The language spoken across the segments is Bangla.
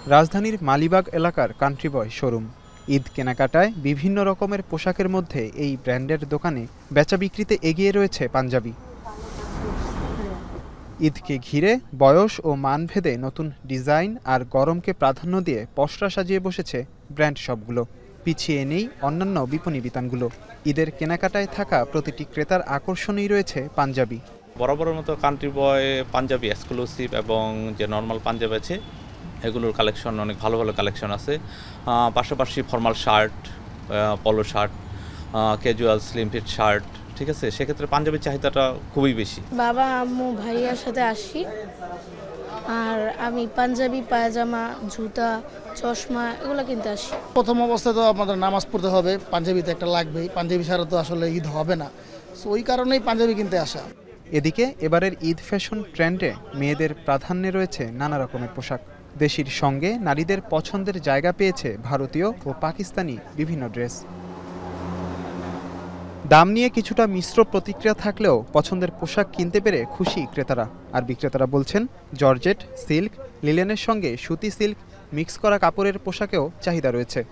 রাজধানীর মালিবাগ এলাকার কান্ট্রি বয় শোরুম। ঈদ কেনাকাটায় বিভিন্ন রকমের পোশাকের মধ্যে এই ব্র্যান্ডের দোকানে বেচা বিক্রিতে এগিয়ে রয়েছে পাঞ্জাবি। ঈদকে ঘিরে বয়স ও মানভেদে নতুন ডিজাইন আর গরমকে প্রাধান্য দিয়ে পসরা সাজিয়ে বসেছে ব্র্যান্ড শপগুলো। পিছিয়ে নেই অন্যান্য বিপণী বিতানগুলো। ঈদের কেনাকাটায় থাকা প্রতিটি ক্রেতার আকর্ষণেই রয়েছে পাঞ্জাবি। বরাবরের মতো কান্ট্রি বয় পাঞ্জাবি এক্সক্লুসিভ এবং যে নর্মাল পাঞ্জাবি আছে এগুলোর কালেকশন অনেক ভালো ভালো কালেকশন আছে। পাশাপাশি formal shirt, polo shirt, casual slim fit shirt, ঠিক আছে, সেক্ষেত্রে পাঞ্জাবির চাহিদাটা খুবই বেশি। বাবা আম্মু ভাইয়ার সাথে আসি, আর আমি পাঞ্জাবি পায়জামা জুতা চশমা এগুলো কিনতে আসি। প্রথম অবস্থায় তো আমাদের নামাজ পড়তে হবে, পাঞ্জাবিতে একটা লাগবেই, পাঞ্জাবি ছাড়া তো আসলে ঈদ হবে না, সো ওই কারণেই পাঞ্জাবি কিনতে আসা। এদিকে এবারের ঈদ ফ্যাশন ট্রেন্ডে মেয়েদের প্রাধান্যে রয়েছে নানা রকমের পোশাক। দেশির সঙ্গে নারীদের পছন্দের জায়গা পেয়েছে ভারতীয় ও পাকিস্তানি বিভিন্ন ড্রেস। দাম নিয়ে কিছুটা মিশ্র প্রতিক্রিয়া থাকলেও পছন্দের পোশাক কিনতে পেরে খুশি ক্রেতারা। আর বিক্রেতারা বলছেন, জর্জেট, সিল্ক, লিলেনের সঙ্গে সুতি সিল্ক মিক্স করা কাপড়ের পোশাকেও চাহিদা রয়েছে।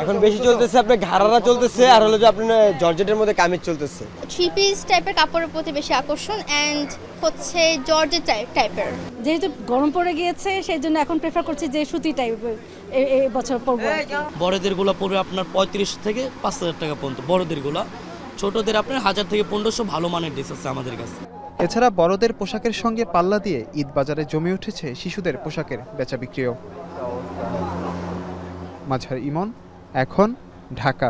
এখন বেশি চলতেছে আপনার ঘাড়ারা চলতেছে, আর হলো যে আপনার জর্জেটের মধ্যে কামিজ চলতেছে। থ্রি পিস টাইপের কাপড়ের প্রতি বেশি আকর্ষণ এন্ড হচ্ছে জর্জেট টাইপের। যেহেতু গরম পড়ে গিয়েছে সেই জন্য এখন প্রেফার করছি যে সুতি টাইপের এই বছর পরবো। বড়দেরগুলো পড়বে আপনার 35 থেকে 5000 টাকা পর্যন্ত বড়দেরগুলো, ছোটদের আপনার 1000 থেকে 1500 ভালো মানের ড্রেস আছে আমাদের কাছে। এছাড়া বড়দের পোশাকের সঙ্গে পাল্লা দিয়ে ঈদ বাজারে জমে উঠেছে শিশুদের পোশাকের বেচা বিক্রিও। মাজহার ইমন, এখন, ঢাকা।